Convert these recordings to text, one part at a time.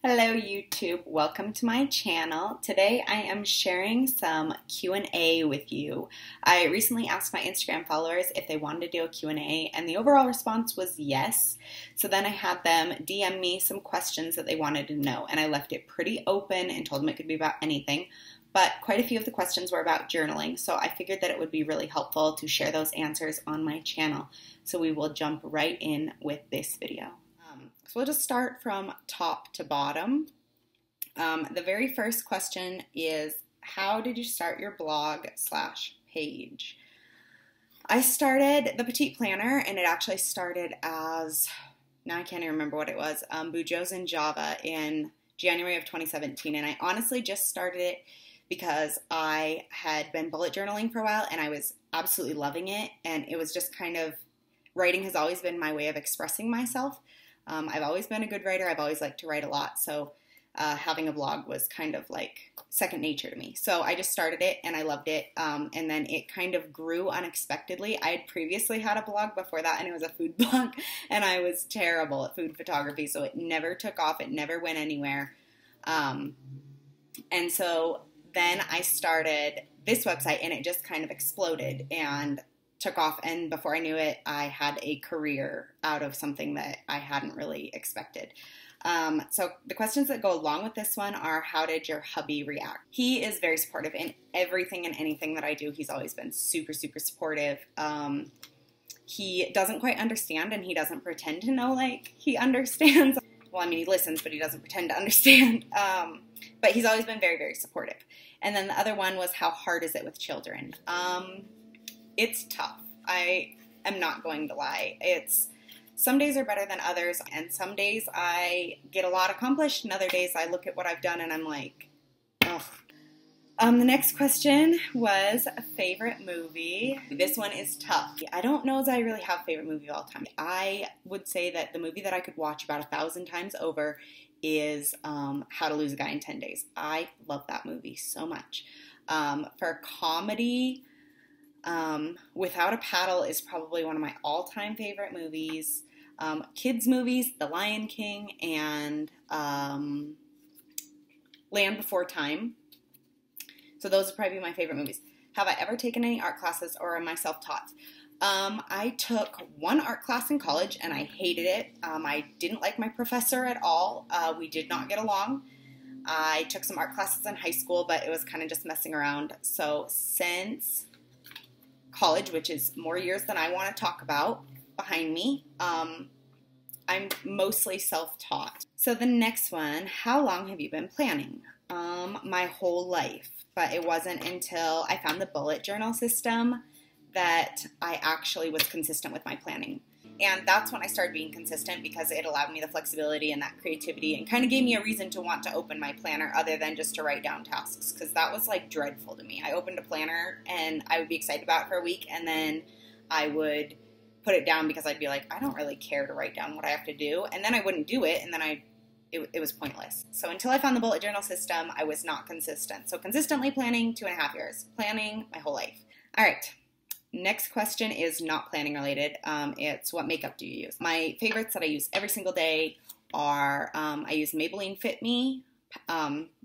Hello YouTube, welcome to my channel. Today I am sharing some Q&A with you. I recently asked my Instagram followers if they wanted to do a Q&A and the overall response was yes. So then I had them DM me some questions that they wanted to know and I left it pretty open and told them it could be about anything. But quite a few of the questions were about journaling, so I figured that it would be really helpful to share those answers on my channel. So we will jump right in with this video. So we'll just start from top to bottom. The very first question is, how did you start your blog/page? I started the Petite Planner, and it actually started as, now I can't even remember what it was, Bujo's in Java in January of 2017, and I honestly just started it because I had been bullet journaling for a while, and I was absolutely loving it, and it was just kind of, writing has always been my way of expressing myself. I've always been a good writer. I've always liked to write a lot, so having a blog was kind of like second nature to me. So I just started it, and I loved it, and then it kind of grew unexpectedly. I had previously had a blog before that, and it was a food blog, and I was terrible at food photography, so it never took off. It never went anywhere, and so then I started this website, and it just kind of exploded, and took off, and before I knew it, I had a career out of something that I hadn't really expected. So the questions that go along with this one are, how did your hubby react? He is very supportive in everything and anything that I do. He's always been super, super supportive. He doesn't quite understand, and he doesn't pretend to know like he understands. Well, I mean, he listens, but he doesn't pretend to understand. But he's always been very, very supportive. And then the other one was, how hard is it with children? It's tough. I am not going to lie. Some days are better than others, and some days I get a lot accomplished, and other days I look at what I've done and I'm like, ugh. The next question was a favorite movie. This one is tough. I don't know as I really have a favorite movie of all time. I would say that the movie that I could watch about 1,000 times over is How to Lose a Guy in 10 Days. I love that movie so much. For comedy, Without a Paddle is probably one of my all-time favorite movies. Kids movies, The Lion King, and Land Before Time. So those would probably be my favorite movies. Have I ever taken any art classes, or am I self-taught? I took one art class in college, and I hated it. I didn't like my professor at all. We did not get along. I took some art classes in high school, but it was kind of just messing around. So since college, which is more years than I want to talk about behind me, I'm mostly self-taught. So the next one, how long have you been planning? My whole life, but it wasn't until I found the bullet journal system that I actually was consistent with my planning. And that's when I started being consistent, because it allowed me the flexibility and that creativity, and kind of gave me a reason to want to open my planner other than just to write down tasks, because that was like dreadful to me. I opened a planner and I would be excited about it for a week, and then I would put it down because I'd be like, I don't really care to write down what I have to do, and then I wouldn't do it, and then it was pointless. So until I found the bullet journal system, I was not consistent. So consistently planning, 2.5 years. Planning my whole life. All right. Next question is not planning related. It's, what makeup do you use? My favorites that I use every single day are, I use Maybelline Fit Me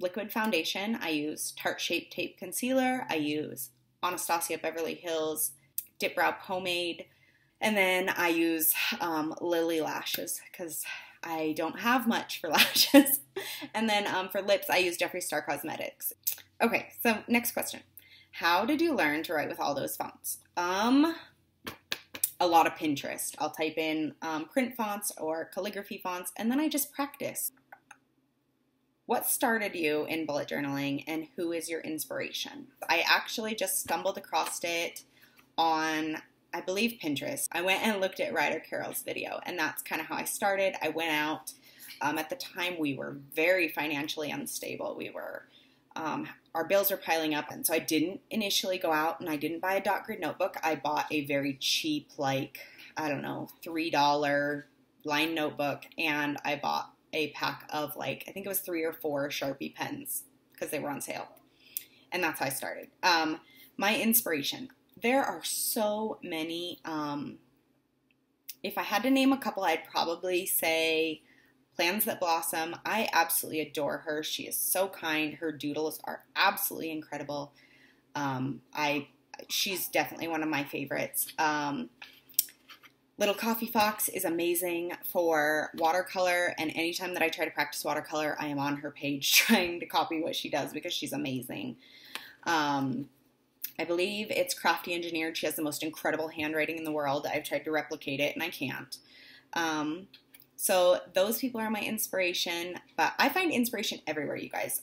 liquid foundation. I use Tarte Shape Tape concealer. I use Anastasia Beverly Hills Dip Brow Pomade. And then I use Lily lashes, because I don't have much for lashes. And then for lips, I use Jeffree Star Cosmetics. Okay, so next question. How did you learn to write with all those fonts? A lot of Pinterest. I'll type in print fonts or calligraphy fonts, and then I just practice. What started you in bullet journaling, and who is your inspiration? I actually just stumbled across it on, I believe, Pinterest. I went and looked at Ryder Carroll's video, and that's kind of how I started. I went out. At the time, we were very financially unstable. We were our bills were piling up, and so I didn't initially go out and I didn't buy a dot grid notebook. I bought a very cheap, like, I don't know, $3 line notebook, and I bought a pack of, like, I think it was 3 or 4 Sharpie pens because they were on sale, and that's how I started. My inspiration. There are so many. If I had to name a couple, I'd probably say Plans That Blossom. I absolutely adore her. She is so kind. Her doodles are absolutely incredible. She's definitely one of my favorites. Little Coffee Fox is amazing for watercolor, and anytime that I try to practice watercolor, I am on her page trying to copy what she does because she's amazing. I believe it's Crafty Engineered. She has the most incredible handwriting in the world. I've tried to replicate it and I can't. So those people are my inspiration, but I find inspiration everywhere, you guys.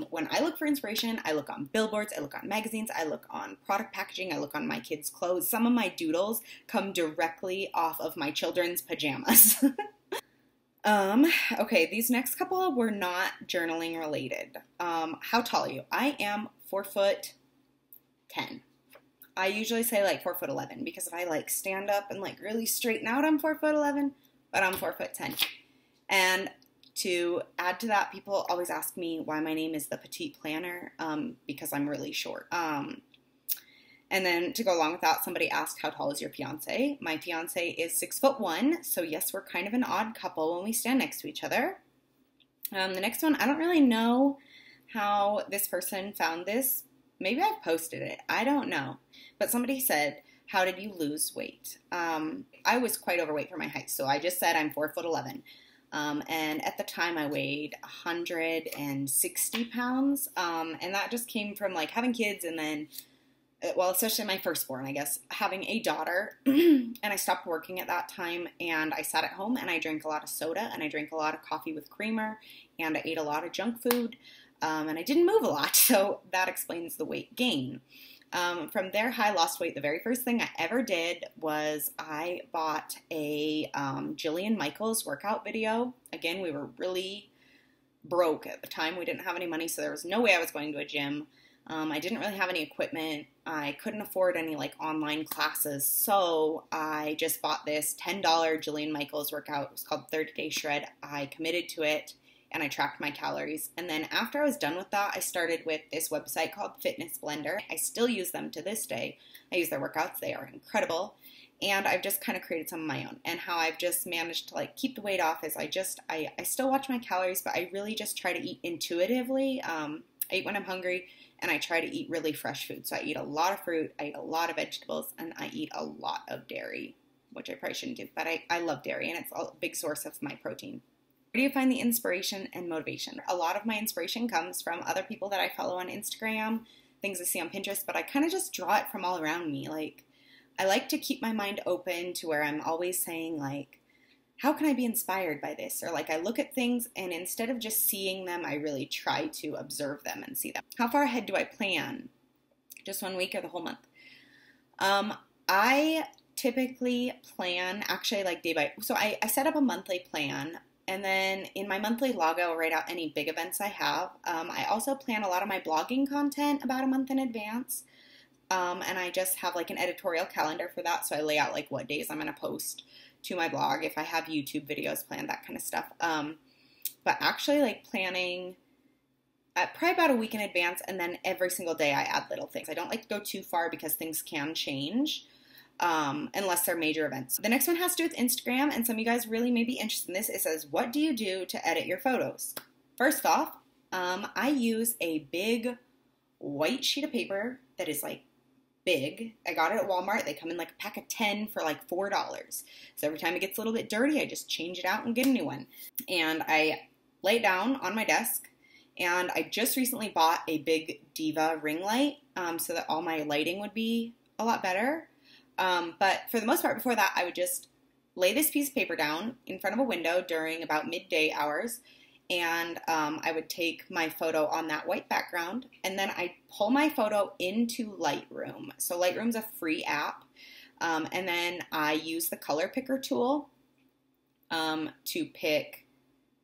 When I look for inspiration, I look on billboards, I look on magazines, I look on product packaging, I look on my kids' clothes. Some of my doodles come directly off of my children's pajamas. Okay, these next couple were not journaling related. How tall are you? I am 4'10". I usually say like 4'11" because if I like stand up and like really straighten out, I'm 4'11", but I'm 4'10". And to add to that, people always ask me why my name is the Petite Planner, because I'm really short. And then to go along with that, somebody asked, how tall is your fiance? My fiance is 6'1", so yes, we're kind of an odd couple when we stand next to each other. The next one, I don't really know how this person found this. Maybe I've posted it. I don't know. But somebody said, how did you lose weight? I was quite overweight for my height, so I just said I'm 4'11". And at the time I weighed 160 pounds. And that just came from like having kids and then, well, especially my firstborn, I guess, having a daughter. And I stopped working at that time and I sat at home and I drank a lot of soda and I drank a lot of coffee with creamer and I ate a lot of junk food. And I didn't move a lot, so that explains the weight gain. From there, how I lost weight, the very first thing I ever did was I bought a Jillian Michaels workout video. Again, we were really broke at the time. We didn't have any money, so there was no way I was going to a gym. I didn't really have any equipment. I couldn't afford any like online classes, so I just bought this $10 Jillian Michaels workout. It was called 30-Day Shred. I committed to it. And I tracked my calories. And then after I was done with that, I started with this website called Fitness Blender. I still use them to this day. I use their workouts. They are incredible. And I've just kind of created some of my own. And how I've just managed to like keep the weight off is I still watch my calories, but I really just try to eat intuitively. I eat when I'm hungry and I try to eat really fresh food. So I eat a lot of fruit, I eat a lot of vegetables, and I eat a lot of dairy, which I probably shouldn't do, but I love dairy and it's a big source of my protein. Where do you find the inspiration and motivation? A lot of my inspiration comes from other people that I follow on Instagram, things I see on Pinterest, but I kind of just draw it from all around me. Like, I like to keep my mind open to where I'm always saying, like, how can I be inspired by this? Or like, I look at things and instead of just seeing them, I really try to observe them and see them. How far ahead do I plan? Just 1 week or the whole month? I typically plan actually like day by, so I set up a monthly plan. And then in my monthly log, I will write out any big events I have. I also plan a lot of my blogging content about a month in advance. And I just have like an editorial calendar for that. So I lay out like what days I'm going to post to my blog, if I have YouTube videos planned, that kind of stuff. But actually like planning probably about a week in advance. And then every single day I add little things. I don't like to go too far because things can change. Unless they're major events. The next one has to do with Instagram, and some of you guys really may be interested in this. It says, what do you do to edit your photos? First off, I use a big white sheet of paper that is like big. I got it at Walmart. They come in like a pack of 10 for like $4. So every time it gets a little bit dirty, I just change it out and get a new one. And I lay it down on my desk, and I just recently bought a big Diva ring light so that all my lighting would be a lot better. But for the most part, before that, I would just lay this piece of paper down in front of a window during about midday hours, and I would take my photo on that white background, and then I pull my photo into Lightroom. So Lightroom's a free app, and then I use the color picker tool to pick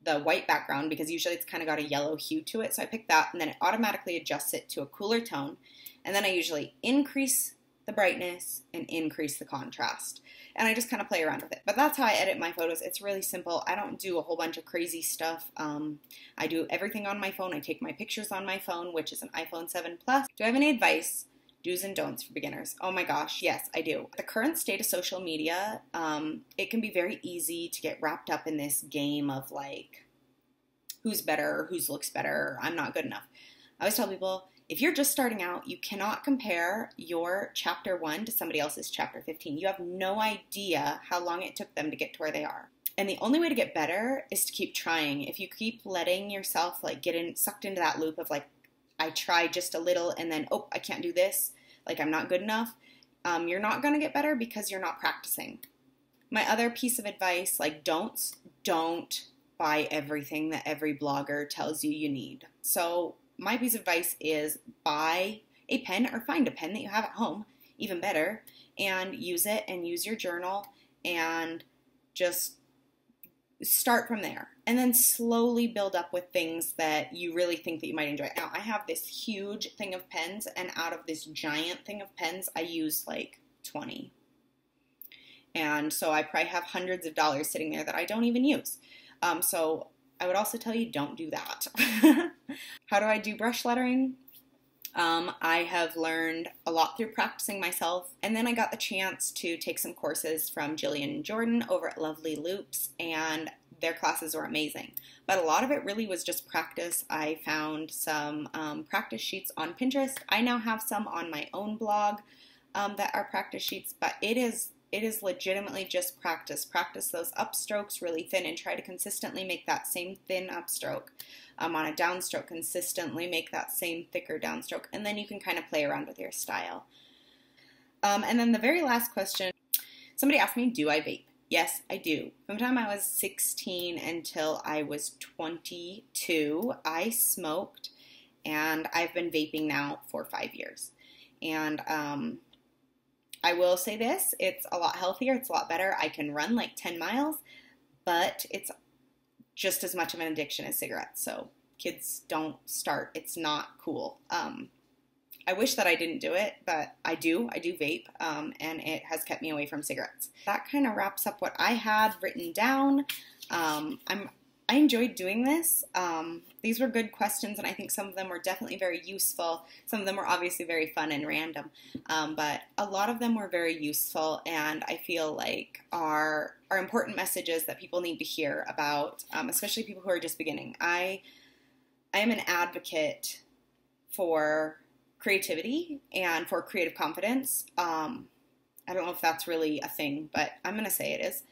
the white background, because usually it's kind of got a yellow hue to it. So I pick that, and then it automatically adjusts it to a cooler tone, and then I usually increase the brightness and increase the contrast, and I just kind of play around with it. But that's how I edit my photos. It's really simple. I don't do a whole bunch of crazy stuff. I do everything on my phone. I take my pictures on my phone, which is an iPhone 7 Plus. Do I have any advice Do's and don'ts for beginners. Oh my gosh, yes, I do. The current state of social media, it can be very easy to get wrapped up in this game of like, who's better, whose looks better, I'm not good enough. I always tell people, if you're just starting out, you cannot compare your chapter 1 to somebody else's chapter 15. You have no idea how long it took them to get to where they are. And the only way to get better is to keep trying. If you keep letting yourself like get sucked into that loop of like, I try just a little and then, oh, I can't do this, like I'm not good enough, you're not going to get better because you're not practicing. My other piece of advice, like don't buy everything that every blogger tells you need. So my piece of advice is buy a pen or find a pen that you have at home, even better, and use it and use your journal and just start from there, and then slowly build up with things that you really think that you might enjoy. Now, I have this huge thing of pens, and out of this giant thing of pens, I use like 20. And so I probably have hundreds of dollars sitting there that I don't even use. So I would also tell you, don't do that. How do I do brush lettering? I have learned a lot through practicing myself, and then I got the chance to take some courses from Jillian and Jordan over at Lovely Loops, and their classes were amazing. But a lot of it really was just practice. I found some practice sheets on Pinterest. I now have some on my own blog that are practice sheets, but it is legitimately just practice. Practice those upstrokes really thin and try to consistently make that same thin upstroke. On a downstroke, consistently make that same thicker downstroke, and then you can kind of play around with your style. And then the very last question, somebody asked me, do I vape? Yes, I do. From the time I was 16 until I was 22, I smoked, and I've been vaping now for 5 years. And I will say this, it's a lot healthier, it's a lot better. I can run like 10 miles, but it's just as much of an addiction as cigarettes. So kids, don't start. It's not cool. I wish that I didn't do it, but I do vape, and it has kept me away from cigarettes. That kind of wraps up what I had written down. I enjoyed doing this. These were good questions, and I think some of them were definitely very useful. Some of them were obviously very fun and random, but a lot of them were very useful, and I feel like are important messages that people need to hear about, especially people who are just beginning. I am an advocate for creativity and for creative confidence. I don't know if that's really a thing, but I'm going to say it is.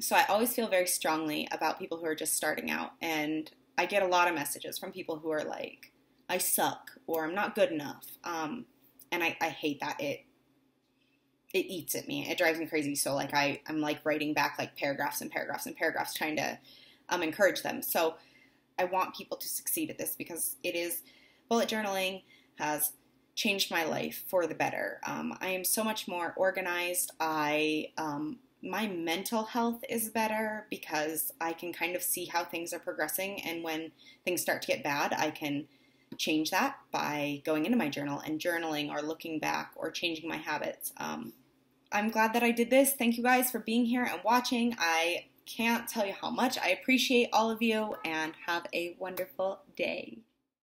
So I always feel very strongly about people who are just starting out, and I get a lot of messages from people who are like, I suck, or I'm not good enough, and I hate that. It eats at me. It drives me crazy. So like I'm like writing back like paragraphs and paragraphs and paragraphs trying to encourage them. So I want people to succeed at this because bullet journaling has changed my life for the better. I am so much more organized. My mental health is better because I can kind of see how things are progressing, and when things start to get bad, I can change that by going into my journal and journaling or looking back or changing my habits. I'm glad that I did this. Thank you guys for being here and watching. I can't tell you how much I appreciate all of you, and have a wonderful day.